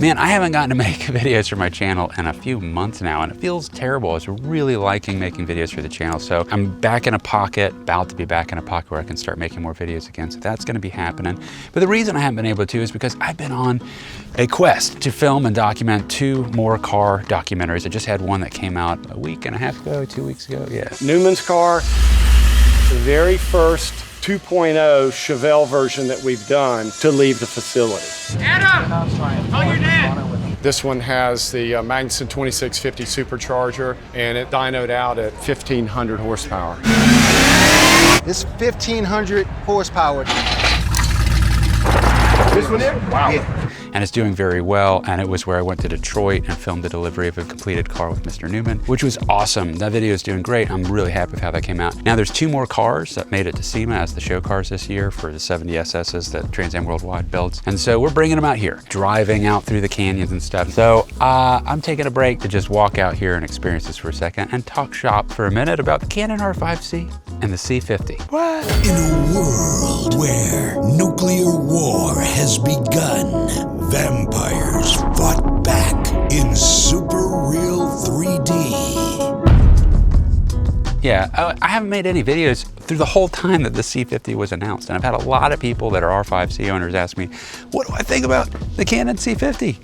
Man, I haven't gotten to make videos for my channel in a few months now, and it feels terrible. I was really liking making videos for the channel, so I'm back in a pocket, about to be back in a pocket where I can start making more videos again, so that's gonna be happening. But the reason I haven't been able to is because I've been on a quest to film and document 2 more car documentaries. I just had one that came out a week and a half ago, 2 weeks ago, yeah. Newman's car, the very first 2.0 Chevelle version that we've done to leave the facility. Adam! Call your dad! This one has the Magnuson 2650 supercharger, and it dynoed out at 1,500 horsepower. It's 1,500 horsepower. This one here? Wow. Yeah. And it's doing very well. And it was where I went to Detroit and filmed the delivery of a completed car with Mr. Newman, which was awesome. That video is doing great. I'm really happy with how that came out. Now there's 2 more cars that made it to SEMA as the show cars this year for the 70 SSs that Trans Am Worldwide builds. And so we're bringing them out here, driving out through the canyons and stuff. So I'm taking a break to just walk out here and experience this for a second and talk shop for a minute about the Canon R5 C and the C50. What? In a world where nuclear war has begun, vampires fought back in super real 3D. Yeah, I haven't made any videos through the whole time that the C50 was announced. And I've had a lot of people that are R5 C owners ask me, what do I think about the Canon C50?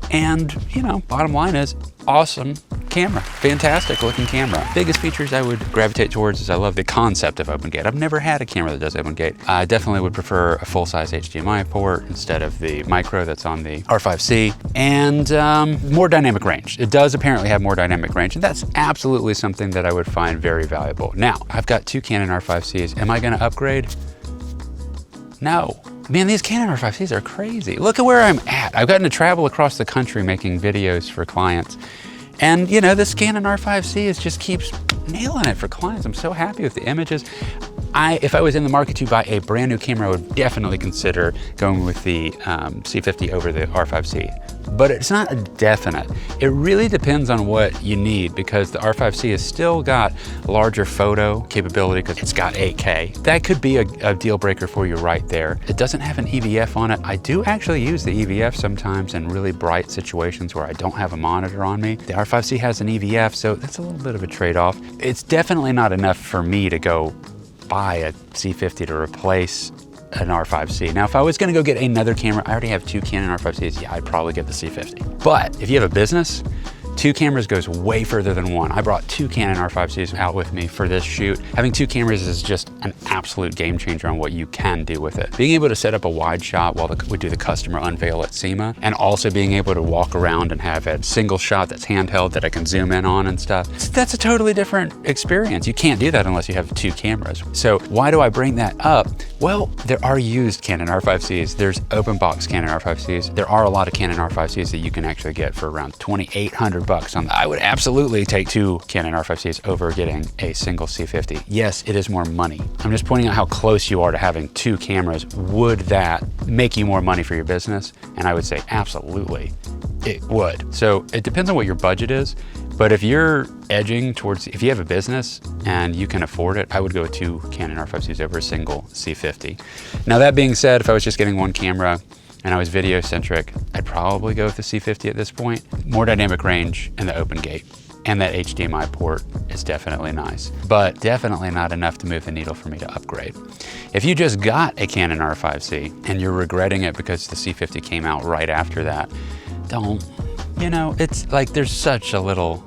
And you know, bottom line is awesome camera, fantastic looking camera. Biggest features I would gravitate towards is I love the concept of open gate. I've never had a camera that does open gate. I definitely would prefer a full-size HDMI port instead of the micro that's on the R5 C, and more dynamic range. It does apparently have more dynamic range, and that's absolutely something that I would find very valuable. Now, I've got 2 Canon R5 Cs. Am I gonna upgrade? No. Man, these Canon R5 Cs are crazy. Look at where I'm at. I've gotten to travel across the country making videos for clients. And you know, this Canon R5 C just keeps nailing it for clients. I'm so happy with the images. If I was in the market to buy a brand new camera, I would definitely consider going with the C50 over the R5 C. But it's not a definite. It really depends on what you need, because the R5 C has still got larger photo capability because it's got 8K. That could be a deal breaker for you right there. It doesn't have an EVF on it. I do actually use the EVF sometimes in really bright situations where I don't have a monitor on me. The R5 C has an EVF, so that's a little bit of a trade-off. It's definitely not enough for me to go buy a C50 to replace an R5 C. Now, if I was gonna go get another camera, I already have 2 Canon R5 Cs, yeah, I'd probably get the C50. But if you have a business, 2 cameras goes way further than 1. I brought 2 Canon R5 Cs out with me for this shoot. Having 2 cameras is just an absolute game changer on what you can do with it. Being able to set up a wide shot while we do the customer unveil at SEMA, and also being able to walk around and have a single shot that's handheld that I can zoom in on and stuff, that's a totally different experience. You can't do that unless you have 2 cameras. So why do I bring that up? Well, there are used Canon R5 Cs. There's open box Canon R5 Cs. There are a lot of Canon R5 Cs that you can actually get for around $2,800 on that. I would absolutely take 2 Canon R5 Cs over getting a single C50. Yes, it is more money. I'm just pointing out how close you are to having 2 cameras. Would that make you more money for your business? And I would say absolutely, it would. So it depends on what your budget is. But if you're edging towards, if you have a business and you can afford it, I would go with 2 Canon R5 Cs over a single C50. Now that being said, if I was just getting 1 camera and I was video centric, I'd probably go with the C50 at this point. More dynamic range and the open gate. And that HDMI port is definitely nice, but definitely not enough to move the needle for me to upgrade. If you just got a Canon R5 C and you're regretting it because the C50 came out right after that, don't. You know, it's like there's such a little,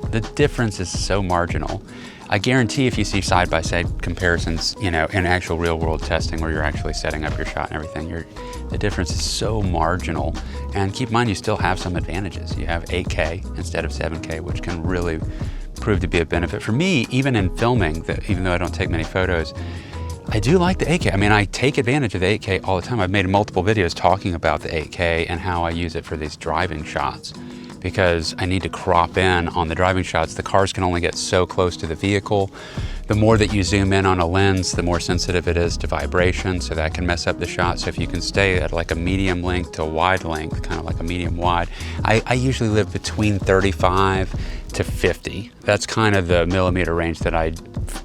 the difference is so marginal. I guarantee if you see side-by-side comparisons, you know, in actual real-world testing where you're actually setting up your shot and everything, the difference is so marginal. And keep in mind, you still have some advantages. You have 8K instead of 7K, which can really prove to be a benefit. For me, even in filming, even though I don't take many photos, I do like the 8K. I mean, I take advantage of the 8K all the time. I've made multiple videos talking about the 8K and how I use it for these driving shots, because I need to crop in on the driving shots. The cars can only get so close to the vehicle. The more that you zoom in on a lens, the more sensitive it is to vibration, so that can mess up the shot. So if you can stay at like a medium length to a wide length, kind of like a medium wide, I usually live between 35 to 50. That's kind of the millimeter range that I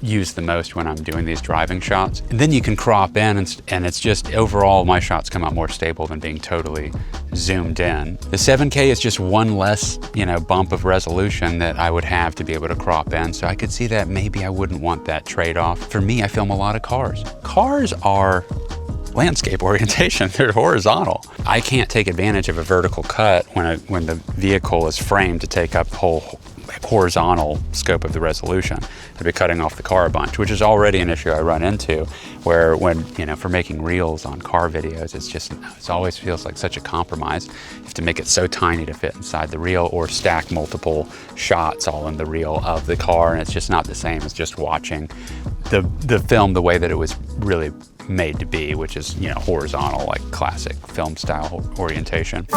use the most when I'm doing these driving shots. And then you can crop in and it's just overall my shots come out more stable than being totally zoomed in. The 7K is just one less, bump of resolution that I would have to be able to crop in. So I could see that maybe I wouldn't want that trade-off. For me, I film a lot of cars. Cars are landscape orientation, they're horizontal. I can't take advantage of a vertical cut when the vehicle is framed to take up the whole horizontal scope of the resolution. I'd be cutting off the car a bunch, which is already an issue I run into, where when, for making reels on car videos, it always feels like such a compromise. You have to make it so tiny to fit inside the reel or stack multiple shots all in the reel of the car, and it's just not the same as just watching the film the way that it was really made to be, which is, horizontal, like classic film style orientation.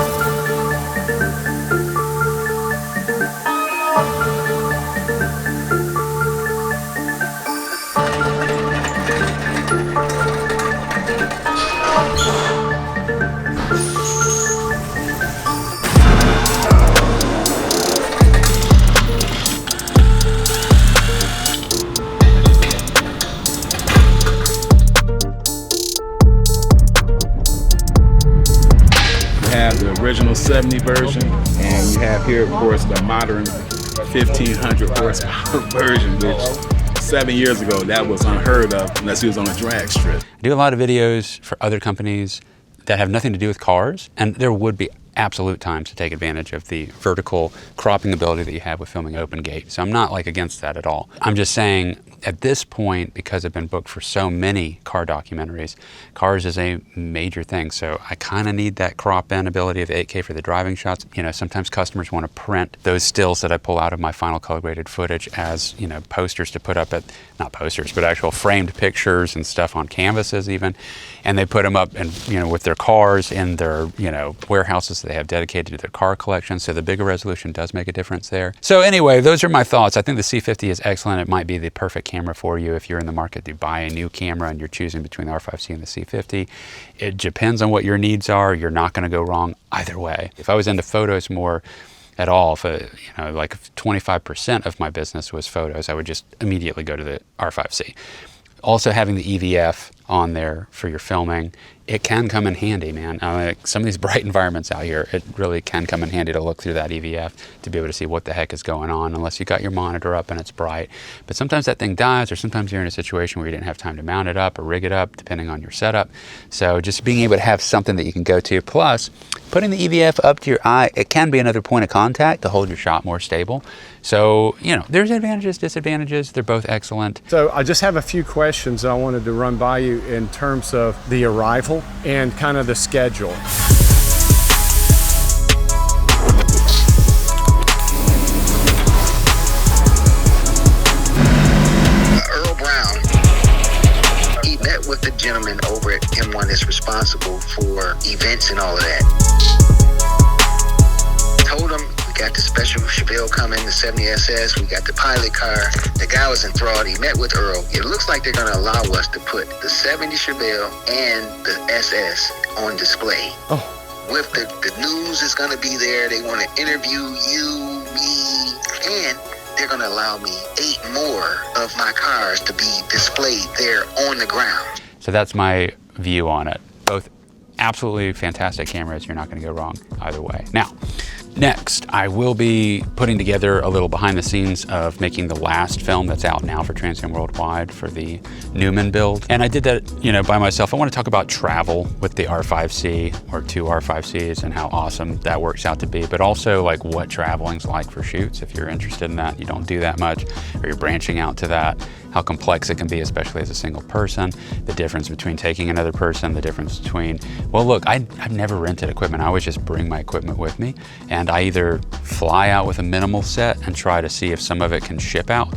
The original 70 version, and you have here, of course, the modern 1500 horsepower version, which 7 years ago, that was unheard of unless he was on a drag strip. I do a lot of videos for other companies that have nothing to do with cars, and there would be absolute times to take advantage of the vertical cropping ability that you have with filming open gate. So I'm not against that at all. I'm just saying at this point, because I've been booked for so many car documentaries, cars is a major thing. So I kind of need that crop in ability of 8K for the driving shots. Sometimes customers want to print those stills that I pull out of my final color graded footage as, posters to put up at, not posters, but actual framed pictures and stuff on canvases even. And they put them up and, with their cars in their, warehouses that they have dedicated to their car collection. So the bigger resolution does make a difference there. So anyway, those are my thoughts. I think the C50 is excellent. It might be the perfect camera for you if you're in the market to buy a new camera and you're choosing between the R5 C and the C50. It depends on what your needs are. You're not going to go wrong either way. If I was into photos more at all, if 25% of my business was photos, I would just immediately go to the R5 C. Also having the EVF on there for your filming, it can come in handy, man. Some of these bright environments out here, it really can come in handy to look through that EVF to be able to see what the heck is going on, unless you got your monitor up and it's bright. But sometimes that thing dies, or sometimes you're in a situation where you didn't have time to mount it up or rig it up, depending on your setup. So just being able to have something that you can go to, plus putting the EVF up to your eye, it can be another point of contact to hold your shot more stable. So, there's advantages, disadvantages. They're both excellent. So I just have a few questions I wanted to run by you in terms of the arrival and kind of the schedule. Earl Brown, he met with the gentleman over at M1 that's responsible for events and all of that. Told him we got the special Chevelle coming, the 70 SS, we got the pilot car. The guy was enthralled. He met with Earl. It looks like they're going to allow us to put the 70 Chevelle and the SS on display. Oh. With the news is going to be there. They want to interview you, me, and they're going to allow me 8 more of my cars to be displayed there on the ground. So that's my view on it. Both absolutely fantastic cameras. You're not going to go wrong either way. Now, next, I will be putting together a little behind the scenes of making the last film that's out now for Transcend Worldwide for the Newman build. And I did that, by myself. I want to talk about travel with the R5 C or 2 R5 Cs and how awesome that works out to be, but also what traveling's like for shoots. If you're interested in that, you don't do that much, or you're branching out to that, how complex it can be, especially as a single person, the difference between taking another person, the difference between, well, look, I've never rented equipment. I always just bring my equipment with me, and I either fly out with a minimal set and try to see if some of it can ship out,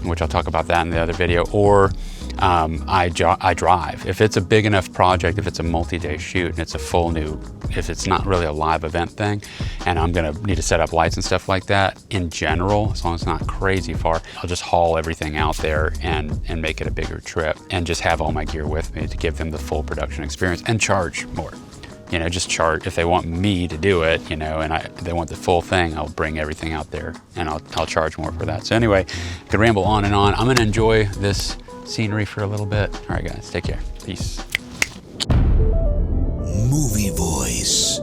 which I'll talk about that in the other video, or I drive. If it's a big enough project, if it's a multi-day shoot and it's a full new, if it's not really a live event thing, and I'm gonna need to set up lights and stuff like that, in general, as long as it's not crazy far, I'll just haul everything out there and make it a bigger trip and just have all my gear with me to give them the full production experience and charge more. you know, just charge, if they want me to do it, you know, and they want the full thing, I'll bring everything out there and I'll charge more for that. So anyway, I could ramble on and on. I'm gonna enjoy this scenery for a little bit. All right guys, take care, peace. Movie Voice.